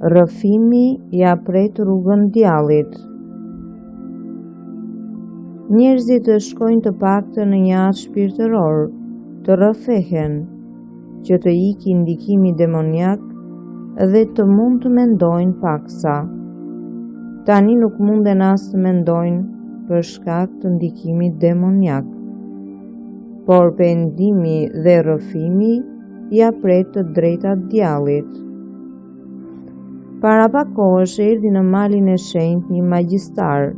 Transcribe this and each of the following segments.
Rrëfimi ja pret rrugën djallit. Njerëzit të shkojnë të paktën në një atë shpirtëror, të rrëfehen, që të iki ndikimi demoniak dhe të mund të mendojnë paksa. Tani nuk munden as të mendojnë për shkak të ndikimit demoniak, por pendimi dhe rrëfimi ja pret të drejtat djallit. Para pak kohësh erdhi në malin e shenjtë një magjistar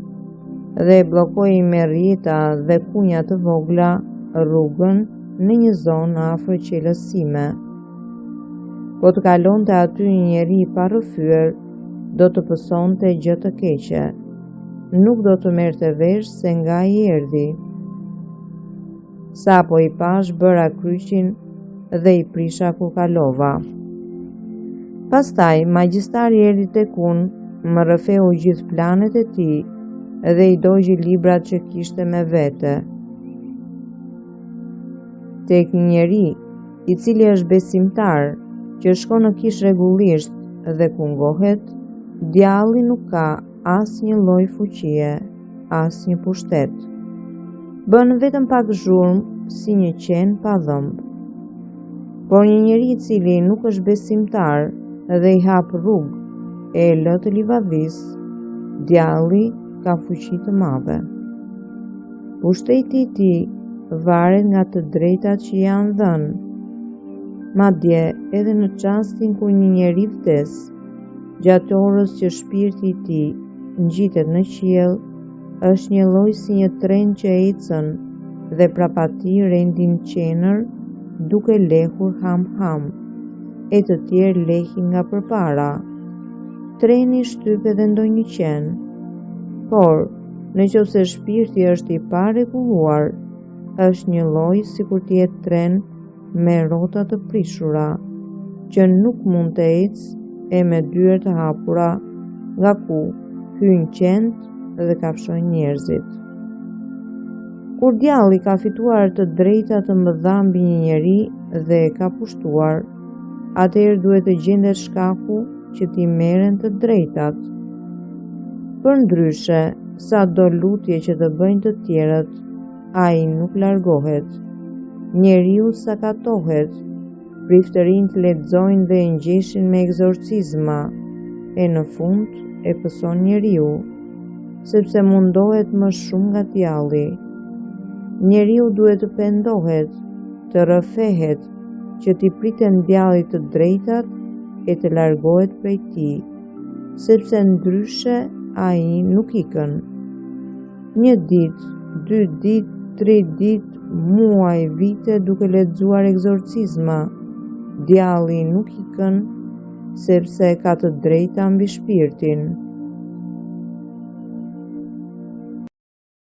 dhe bllokoi me rrjeta dhe kunja të vogla rrugën në një zonë afër qelësime. Po të kalonte aty një njeri I parrëfyer, do të pësonte gjë të keqe. Nuk do të merrte vesh se nga I erdhi. Sapo I pash bëra kryqin dhe I prisha kur kalova. Pastaj, magjistari erdhi tek unë, më rrëfeu gjithë planet e tij dhe I dogji librat që kishte me vete. Tek një njeri, I cili është besimtar, që shkon në kishë rregullisht dhe ku ngohet, djalli nuk ka asnjë lloj fuqie, asnjë pushtet. Bën vetëm pak zhurmë si një qen pa dhëmb. Por një njeri I cili nuk është besimtar dhe I hap rrugë e lë të livadis, djalli ka fuqi të madhe. Pushteti I tij varet nga të drejtat që janë dhënë. Madje edhe në çastin kur një njeri vdes, gjatë orës që shpirti I tij ngjitet në qiell, është një lloj si një tren që ecën dhe prapati rendin qenër duke lehur ham-ham, e të tjerë lehin nga përpara. Treni shtyp edhe ndonjë qen, por nëse shpirti është I parregulluar, është një lloj sikur të jetë tren me rrota të prishura, që nuk mund të ecë e me dyert të hapura, nga ku hyjnë qenët dhe kafshojnë njerëzit. Kur djalli ka fituar të drejta të mëdha mbi një njeri dhe e ka pushtuar, atëherë duhet të gjendet shkaku që t'i merren të drejtat. Përndryshe, sa do lutje që të bëjnë të tjerët, ai nuk largohet. Njeriu sakatohet, priftërinë të lexojnë dhe e ngjeshin me egzorcizma, e në fund e pëson njeriu, sepse mundohet më shumë nga djalli. Njeriu duhet të pendohet, të rrëfehet, që t'i priten djallit të drejtat e të largohet prej tij, sepse ndryshe ai nuk ikën. Një ditë, 2 ditë, 3 ditë, muaj, vite duke lexuar egzorcizma, djalli nuk ikën, sepse ka të drejta mbi shpirtin.